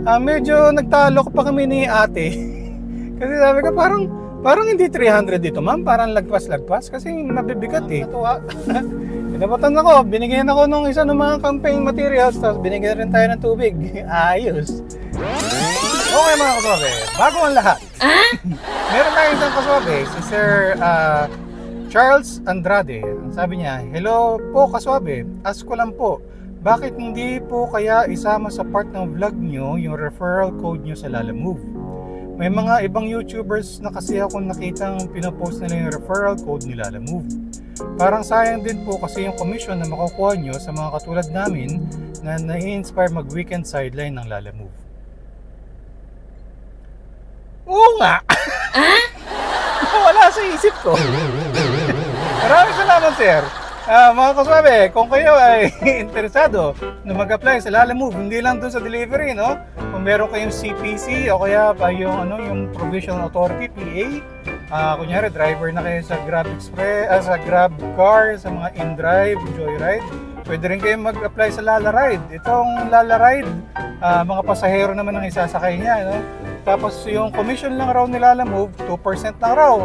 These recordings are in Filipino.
Medyo nagtalo pa kami ni ate. Kasi sabi ko parang hindi 300 dito ma'am, parang lagpas-lagpas kasi mabibigat eh. Natuwa. Pinapatan ako, binigyan ako ng isa ng mga campaign materials, tapos binigyan rin tayo ng tubig. Ayos. Okay mga kaswabe, bago ang lahat. Meron tayong isang kaswabe, si Sir Charles Andrade. Sabi niya, hello po kaswabe, ask ko lang po, bakit hindi po kaya isama sa part ng vlog nyo yung referral code nyo sa Lalamove? May mga ibang YouTubers na kasi ako nakitang pinopost nila yung referral code ni Lalamove. Parang sayang din po kasi yung commission na makukuha nyo sa mga katulad namin na nai-inspire mag-weekend sideline ng Lalamove. Oo nga! Wala sa isip ko. Maraming salamat sir. Mga kaswabe, kung kayo ay interesado na mag-apply sa Lalamove, hindi lang doon sa delivery, no? Kung meron kayong CPC o kaya pa yung Provisional Authority, PA, kunyari driver na kayo sa Grab Express, sa Grab Car, sa mga in-drive, joyride, pwede rin kayo mag-apply sa Lalaride. Itong Lalaride, mga pasahero naman ang isasakay niya, no? Tapos yung commission lang raw nila Lalamove, 2% lang raw.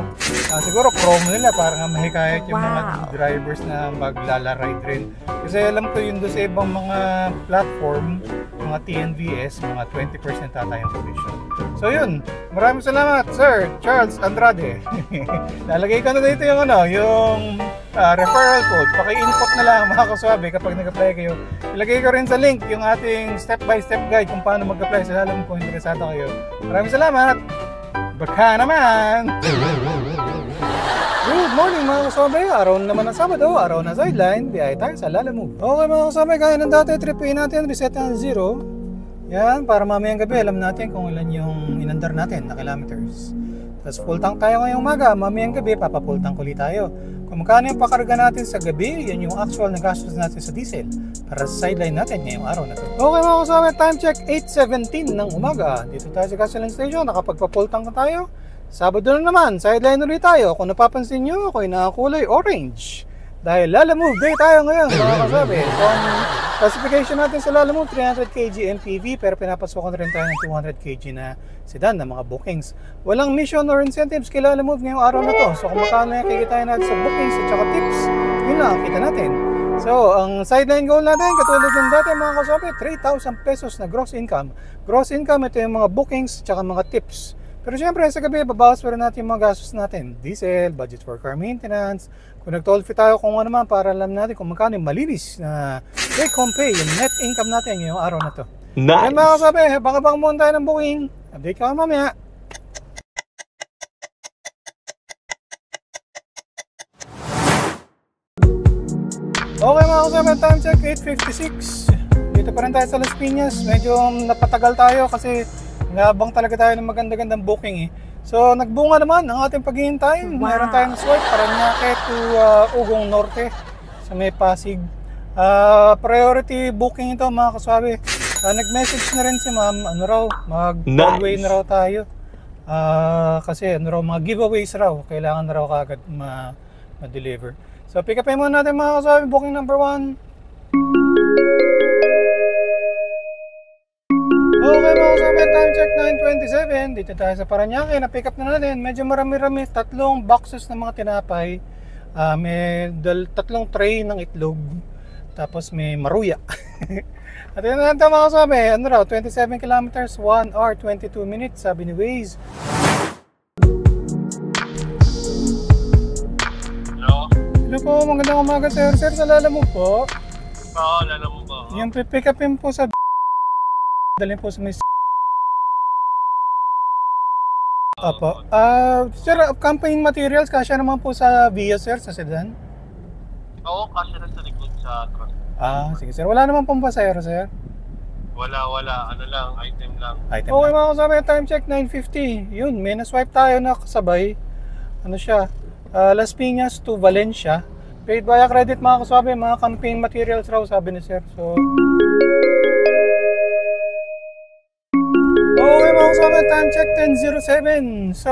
Siguro promo nila para nga mahikayat yung mga drivers na maglalaride rin. Kasi alam ko yun doon sa ibang mga platform, mga TNVS, mga 20% ata yung commission. So yun, maraming salamat Sir Charles Andrade. Lalagay ko na dito yung referral code. Paki-input na lang mga kaswabe kapag nag-apply kayo. Ilagay ko rin sa link yung ating step-by-step guide kung paano mag-apply sa Lalamove kung interesado kayo. Maraming salamat! Baka naman! Good morning mga kaswabe! Araw naman ng Sabado, araw na sideline, biyay tayo sa Lalamove. Okay mga kaswabe, kaya ng dati, tripin natin, reset ng 0. Yan, para mamayang gabi, alam natin kung ilan yung inandar natin na kilometers. Tapos full tank tayo ngayong umaga, mamayang gabi, papafull tank ulit tayo. Kung magkano yung pakarga natin sa gabi, yan yung actual na gastos natin sa diesel para sa sideline natin ngayong araw na to. Okay mga kasama, time check 8:17 ng umaga. Dito tayo sa gasoline station, nakapagpa-full tank na tayo. Sabado na naman, sideline ulit tayo. Kung napapansin nyo, ako'y nakakulay orange. Dahil Lalamove Day tayo ngayon mga kasabi. So ang classification natin sa Lalamove, 300 kg MPV, pero pinapasukan rin tayo ng 200 kg na sedan na mga bookings. Walang mission or incentives kay Lalamove ngayong araw na to. So kung makano yung kikitain natin sa bookings at saka tips, yun lang kita natin. So ang sideline goal natin, katulad ng dati mga kasabi, 3,000 pesos na gross income. Gross income, ito yung mga bookings at saka mga tips. Pero syempre sa gabi, babawas pa rin natin yung mga gastos natin. Diesel, budget for car maintenance. Kung nag-toll free tayo kung ano naman para alam natin kung magkano yung malinis na take home pay, yung net income natin ngayong araw na to. Nice! Kaya mga kasabi, baka muna tayo ng booking. Update ka mamaya. Okay mga kasabi, time check 8:56. Dito pa rin tayo sa Las Piñas. Medyo napatagal tayo kasi nabang talaga tayo ng maganda-gandang booking eh. So nagbunga naman ang ating paghihintay. Wow. Mayroon tayong swipe para Paranaque to Ugong Norte sa may Pasig. Priority booking ito mga kaswabe. Nag-message na rin si ma'am, ano raw, mag-giveaway na raw tayo. Kasi ano raw, mga giveaways raw, kailangan na raw kagad ma-deliver. So pick upin muna natin mga kaswabe, booking number 1. Okay mga kasama, time check 9:27. Dito tayo sa Paranaque, na-pick up na natin. Medyo marami-rami, 3 boxes ng mga tinapay. May 3 tray ng itlog. Tapos may maruya. At yun na natin mga kasama, ano raw, 27 kilometers, 1 hour, 22 minutes, sabi ni Waze. Hello? Hello po, magandang umaga sir. Sir, sa Lalamove po. Oo, Lalamove po. Yung pick upin po sa dalhin po sa may Opo. Sir, campaign materials, kasya naman po sa Via, sir, sa sedan? Oo, kasya na sa likod sa truck. Sige, sir. Wala naman pong pasahero, sir? Wala. Ano lang, item lang. Okay, mga kasama, time check 9:50. Yun, may na-swipe tayo na kasabay. Ano siya? Las Piñas to Valencia. Paid via credit, mga kasama, mga campaign materials raw, sabi ni sir. So okay mga kasama, time check 10:07. So,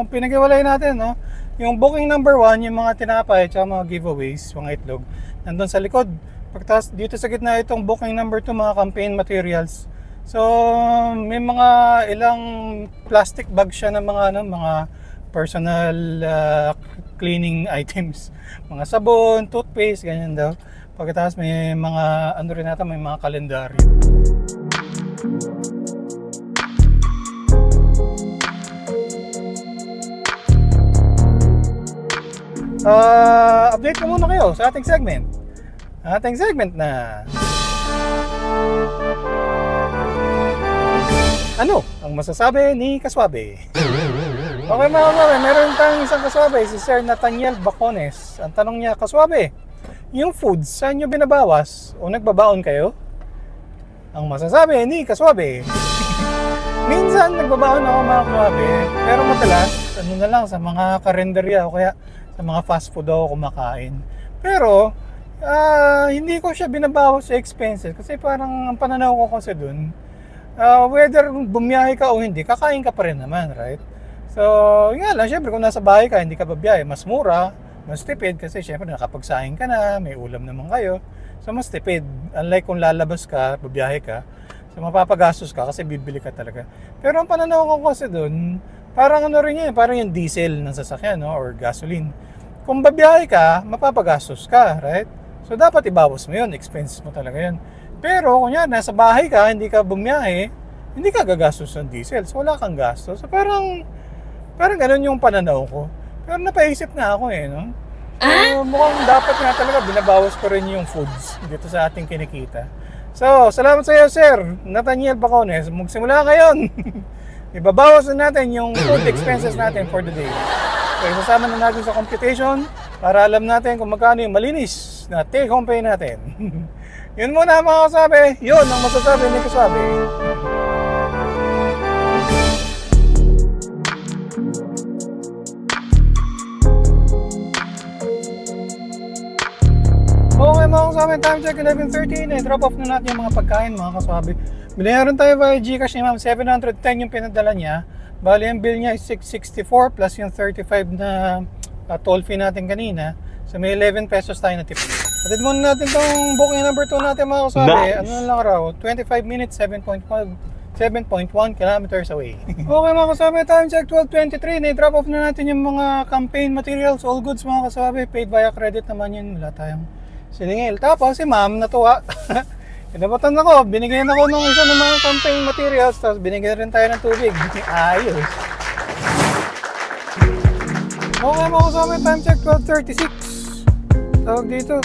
pinag-iwalay natin, no? Yung booking number 1, yung mga tinapay at mga giveaways, mga itlog, nandun sa likod. Pagtas dito sa gitna itong booking number 2, mga campaign materials. So, may mga ilang plastic bag siya ng mga mga personal cleaning items. Mga sabon, toothpaste, ganyan daw. Pagkatapos may mga ano rin nata, may mga kalendaryo. Update ko muna kayo sa ating segment. Ating segment na ano ang masasabi ni Kaswabe? Okay mga kaswabe, meron tayong isang kaswabe, si Sir Nathaniel Bacones. Ang tanong niya, Kaswabe, yung foods, saan nyo binabawas o nagbabaon kayo? Ang masasabi ni Kaswabe, minsan nagbabaon ako mga kaswabe, pero madalas, ano na lang, sa mga karinderya o kaya sa mga fast food ako kumakain. Pero, hindi ko siya binabawas sa expenses kasi parang ang pananaw ko kasi dun, whether bumiyahe ka o hindi, kakain ka pa rin naman, right? So, nga lang, syempre kung nasa bahay ka, hindi ka babiyahe, mas mura, mas tipid kasi syempre nakapagsaing ka na, may ulam naman kayo. So, mas tipid. Unlike kung lalabas ka, babiyahe ka, so mapapagastos ka kasi bibili ka talaga. Pero ang pananaw ko kasi dun, parang ano rin yan, parang yung diesel ng sasakyan, no? Or gasoline. Kung babiyahe ka, mapapagastos ka, right? So, dapat ibawas mo yun, expenses mo talaga yun. Pero, kung yan, nasa bahay ka, hindi ka bumiyahe, hindi ka gagastos ng diesel. So, wala kang gastos. So, parang ganun yung pananaw ko. Pero napaisip na ako no? So, mukhang dapat nga talaga binabawas ko rin yung foods dito sa ating kinikita. So, salamat sa iyo, Sir Nathaniel Bacones. Magsimula ngayon. Ibabawas na natin yung food expenses natin for the day. So, isasama na natin sa computation para alam natin kung magkano yung malinis na take home pay natin. Yun muna mga kasabi. Yun ang masasabi ni Kasabi. Okay mga kasabi, time check 11:13. I-drop off na natin yung mga pagkain mga kasabi. Binayaran tayo via Gcash ni Ma'am, 710 yung pinadala niya. Bali, ang bill niya is 664 plus yung 35 na toll fee natin kanina. So may 11 pesos tayo na tip. Atid muna natin itong booking number 2 natin mga kasabi. Nice. Ano lang raw, 25 minutes, 7.1 kilometers away. Okay mga kasabi, time check 12:23. Na-drop off na natin yung mga campaign materials, all goods mga kasabi. Paid via credit naman yun, wala tayong siningil. Tapos si Ma'am natuwa. Pinabatan ako, binigyan ako ng isa ng mga campaign materials, tapos binigyan rin tayo ng tubig. Ayos. Okay mga kasama, time check 12:36. Tawag dito.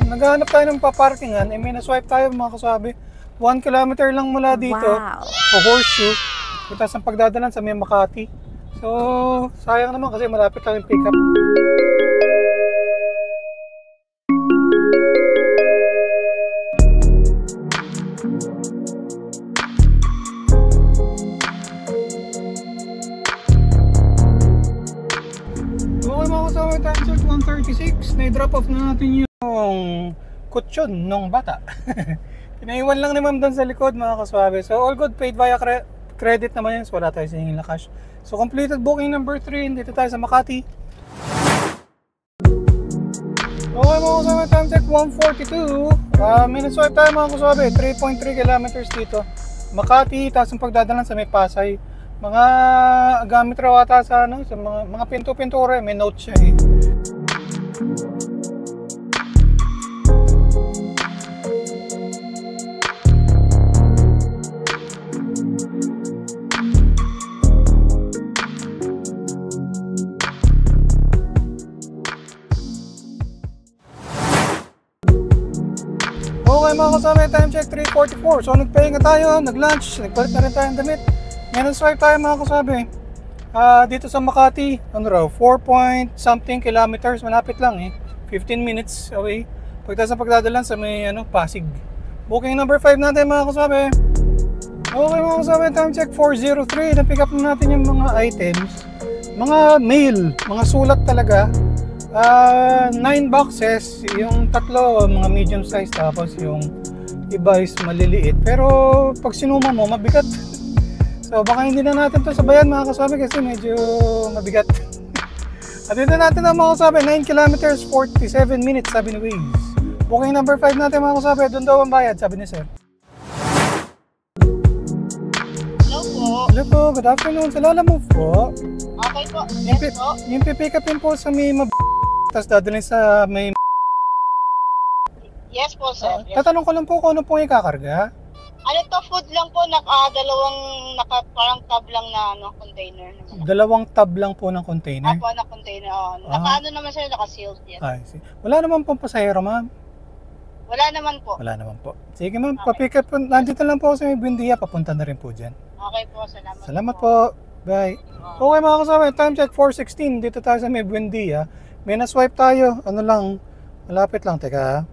Naghahanap tayo ng paparkingan. May na-swipe tayo mga kasabi. 1 kilometer lang mula dito. Wow. O horseshoe. Tapos ang pagdadalan sa may Makati. So, sayang naman kasi malapit lang yung pick up. Time check 1:36. Na-drop off na natin yung kutsyon ng bata. Pinaiwan lang ni Ma'am doon sa likod mga kaswabe. So all good, paid via credit naman yun. So wala tayo siningil na cash. So completed booking number 3. Dito tayo sa Makati. Okay mga kaswabe, time check 1:42. Minute swipe tayo mga kaswabe. 3.3 kilometers dito. Makati, tapos yung pagdadalan sa may Pasay. Mga gamit raw ata sa sa mga pinto-pintura, may note siya eh. Okay mga kasama, time check 3:44. So nagpahinga tayo, nag-lunch, nagpalit na rin tayo ng damit. Ngayon swipe tayo mga kasabi. Dito sa Makati, ano raw, 4-point-something kilometers, malapit lang eh. 15 minutes away. Pagtas sa pagdadalan sa may Pasig. Booking number 5 natin mga kasabi. Okay mga kasabi, time check 4:03. Na-pick up na natin yung mga items. Mga mail, mga sulat talaga. 9 boxes, yung tatlo mga medium size, tapos yung iba is maliliit. Pero pag sinuma mo, mabigat. So baka hindi na natin ito sabayan mga kasabi kasi medyo mabigat. At dito natin ang mga kasabi, 9 kilometers, 47 minutes sabi ni Waze. Booking number 5 natin mga kasabi, doon daw ang bayad sabi ni Sir. Hello po, good afternoon. Sa Lalamove po. Okay po. Yes po. Yung pipick upin po sa may tapos dadalhin sa may Yes po, sir. Yes. tatanong ko lang po kung ano pong ikakarga. Ano to, food lang po, dalawang parang tab lang na container. Dalawang tab lang po ng container. Apo na container. Oh. Ano naman sir, naka-sealed yan. Ay, see. Wala naman pong pasahero, ma'am. Wala naman po. Wala naman po. Sige ma'am, Okay. papick up po. Nandito lang po ako sa may Buendia. Papunta na rin po dyan. Okay po, salamat. Salamat po. Bye. Okay mga kasama, time check 4:16. Dito tayo sa may Buendia. May na-swipe tayo. Ano lang, malapit lang. Teka.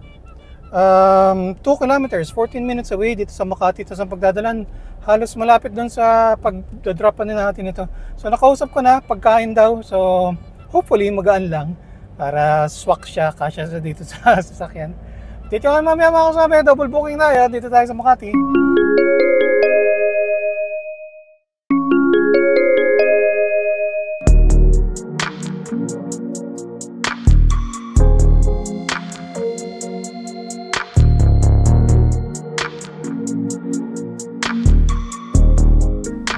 2 kilometers, 14 minutes away dito sa Makati. Tapos ang pagdadalan, halos malapit doon sa pag-dropan din natin ito. So nakausap ko na, pagkain daw. So hopefully magaan lang para swak siya, kasya sa dito sa sasakyan. Dito kami mamaya mga kasama, double booking tayo. Dito tayo sa Makati.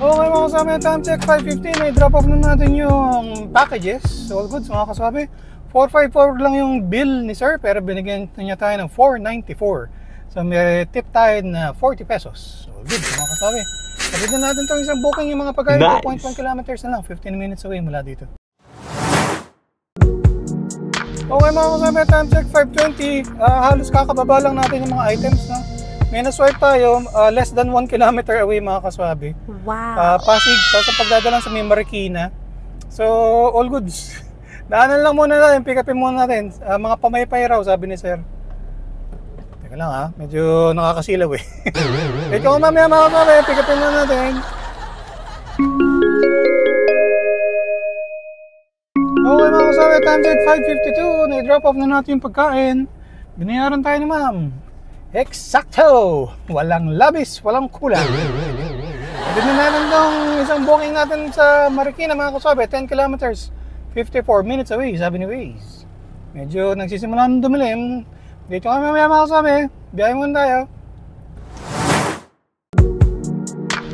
Okay mga kasama, time check 5:15. I-drop off na natin yung packages. All good, mga kasama. 454 lang yung bill ni sir, pero binigyan niya tayo ng 494. So may tip tayo na 40 pesos. All good, mga kasama. Sabid na natin itong isang booking yung mga pagkain. Nice. 2.1 kilometers na lang, 15 minutes away mula dito. Okay mga kasama, time check 5:20. Halos kakababa lang natin yung mga items, no? May na-swipe tayo, less than 1 kilometer away mga kaswabe. Wow. Pasig, tapos sa pagdadalang sa may Marikina. So, all goods. Daanan lang muna natin, pick upin muna natin. Mga pamaypay raw, sabi ni sir. Teka lang ha, medyo nakakasilaw eh. Ito ko mamaya mga kaswabe, pick upin muna natin. Okay mga kaswabe, time check 5:52. Na-drop off na natin yung pagkain. Binayaran tayo ni ma'am. Eksakto! Walang labis, walang kulang. Pwede na natin itong isang booking natin sa Marikina mga kasabi, 10 kilometers, 54 minutes away, sabi ni Waze. Medyo nagsisimula ng dumilim. Dito kami mamaya mga kasabi, biyahe muna tayo.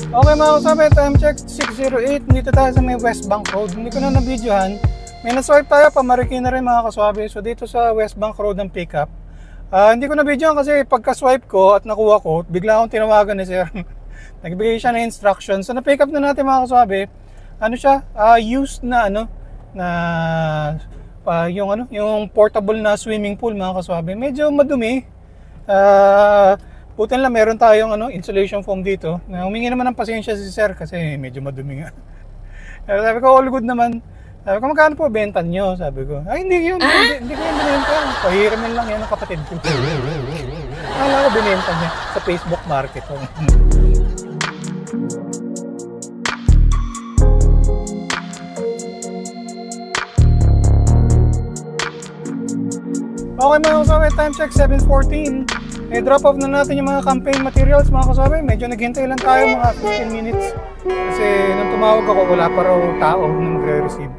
Okay mga kasabi, time check 6:08. Dito tayo sa may West Bank Road. Hindi ko na na-videohan. May na-swipe tayo pa Marikina rin mga kasabi. So dito sa West Bank Road ng pickup. Hindi ko na-video kasi pagka-swipe ko at nakuha ko, bigla akong tinawagan ni sir. Nagbigay siya ng instructions. So na-pick up na natin mga kaswabe. Ano siya? Used na yung portable na swimming pool mga kaswabe. Medyo madumi. Buti lang meron tayong insulation foam dito. Humingi naman ng pasensya si sir kasi medyo madumi nga. Pero sabi ko all good naman. Sabi ko, magkano po benta nyo? Sabi ko, ay hindi yun, hindi ko yung binenta. Pahiramin lang yan ng kapatid ko. Akala ko binenta niya sa Facebook Market. Okay mga kasabi, time check 7:14. I-drop off na natin yung mga campaign materials mga kasabi. Medyo naghintay lang tayo mga 15 minutes. Kasi nung tumawag ako, wala pa raw tao na magre-receive.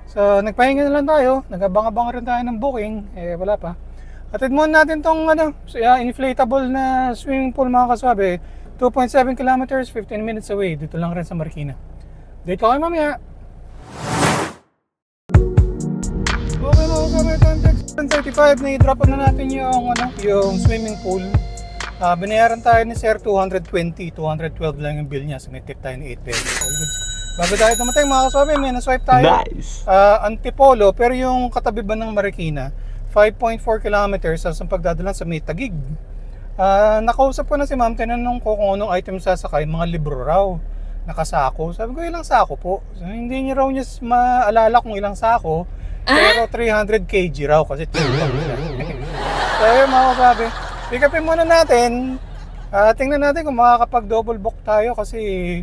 So, nagpahinga na lang tayo. Nagabang-abang rin tayo ng booking. Wala pa. Atid muna natin tong inflatable na swimming pool mga kaswabe. 2.7 kilometers, 15 minutes away. Dito lang rin sa Marikina. Dito kayo mamaya. Okay mga kaswabe, time check 7:35. Na-drop na natin yung swimming pool. Binayaran tayo ni Sir 220. 212 lang yung bill niya. So, may tip tayo ni 8 pesos. All goods. Bago tayo tumatay mga kaswabe, may na-swipe tayo. Nice. Antipolo, pero yung katabi ba ng Marikina, 5.4 kilometers sa pagdadala sa may Taguig. Nakausap ko na si ma'am, tinanong ko kung anong item sasakay, mga libro raw, nakasako. Sabi ko, ilang sako po? So, hindi niya raw niya maalala kung ilang sako, pero 300 kg raw kasi tinutang nila. So yun mga kaswabe, pick upin muna natin. Tingnan natin kung makakapag double book tayo kasi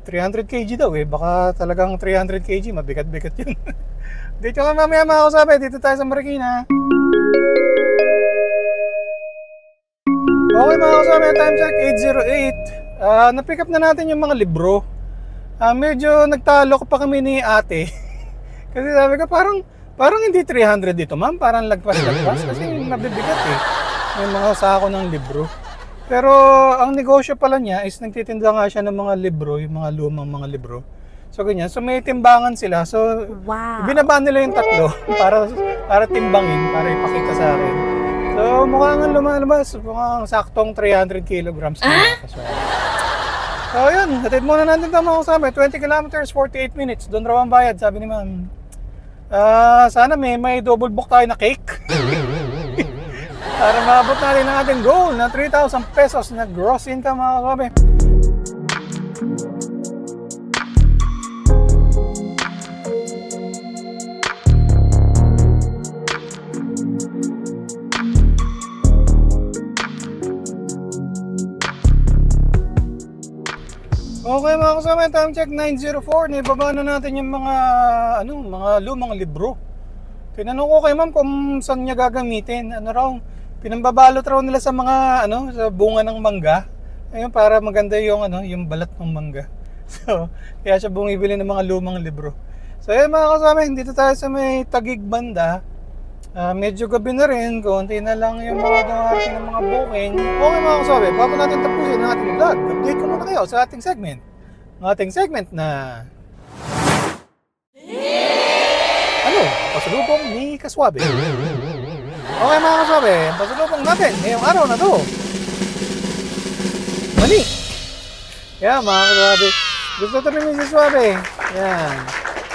300 kg daw baka talagang 300 kg, mabigat-bigat yun. Dito ka mamaya mga kasabi, dito tayo sa Marikina. Okay mga kasabi, time check 8:08. Na-pick up na natin yung mga libro. Medyo nagtalo pa kami ni ate. Kasi sabi ko parang hindi 300 dito ma'am, parang lagpas kasi mabibigat May mga sako ng libro. Pero ang negosyo pala niya is nagtitinda nga siya ng mga libro, yung mga lumang mga libro. So ganyan. So may timbangan sila. So ibinaba nila yung tatlo para timbangin, para ipakita sa akin. So mukhang lumalabas, mukhang saktong 300 kilograms na kaswala. So yun, hatid muna natin ito mga kasama. 20 kilometers, 48 minutes. Doon raw ang bayad, sabi ni ma'am. Sana may double book tayo na cake. Para maabot natin ang ating goal na 3,000 pesos na gross income mga kasama. Okay mga kasama, time check 9:04. Naibaba na natin yung mga lumang libro. Tinanong ko kay ma'am kung saan niya gagamitin. Pinambabalot raw nila sa mga sa bunga ng mangga. Ayun, para maganda yung balat ng mangga. So, kaya siya bumibili ng mga lumang libro. So, ayun mga kasama, dito tayo sa may Taguig banda. Medyo gabi na rin, konti na lang yung mga dumarating ng mga booking. Okay mga kasabi, bago natin tapusin ang ating vlog, update ko muna kayo sa ating segment. Ang ating segment na... Pasalubong ni Kaswabe. Okay mga kasabi, pasalubong natin ngayong araw na to. Mani! Yan mga kasabi, gusto to rin ni Kaswabe. Yan.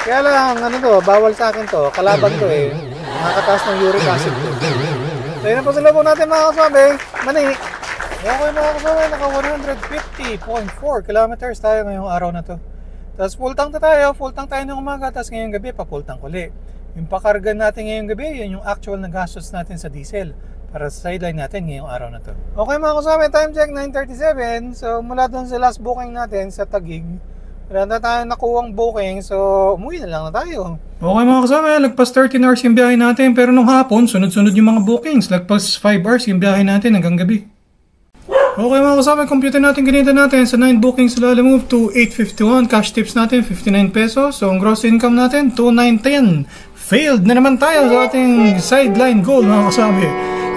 Kaya lang, bawal sa akin to, kalaban to eh. Nakakataas ng uric acid. So yun ang pasalubong natin mga kasabi. Mani! Okay mga kasabi, naka 150.4 kilometers tayo ngayong araw na to. Tapos full tank tayo ng umaga, tapos ngayong gabi pa full tank uli. Yung pakarga natin ngayong gabi, yun yung actual na gastos natin sa diesel para sa sideline natin ngayong araw na to. Okay mga kasabi, time check 9:37. So mula doon sa last booking natin sa Taguig, wala na tayo nakuwang booking, so umuwi na lang na tayo. Okay mga kasama, lagpas 13 hours yung biyahe natin, pero nung hapon, sunod-sunod yung mga bookings. Lagpas 5 hours yung biyahe natin hanggang gabi. Okay mga kasama, computer natin, ganito natin. Sa 9 bookings, lalamove to 851. Cash tips natin, 59 pesos. So ang gross income natin, 2,910. Failed na naman tayo sa ating sideline goal mga kasama.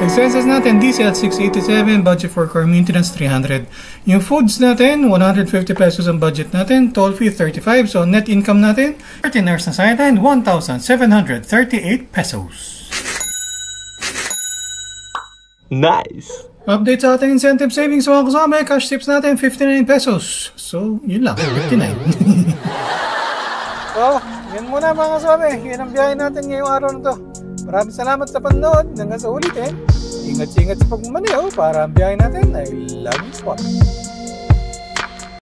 Expenses natin, diesel 687, budget for car maintenance 300. Yung foods natin, 150 pesos ang budget natin, toll fee 35. So net income natin, 13 hours na sideline, 1,738 pesos. Nice! Update sa ating incentive savings mga kasama, cash tips natin 59 pesos. So yun lang, 59. So, yun muna mga kasama, yun ang biyahe natin ngayong araw na to. Maraming salamat sa panonood. Hanggang sa ulitin, ingat-ingat sa pagmamaneho para ang biyahe natin ay laging spot.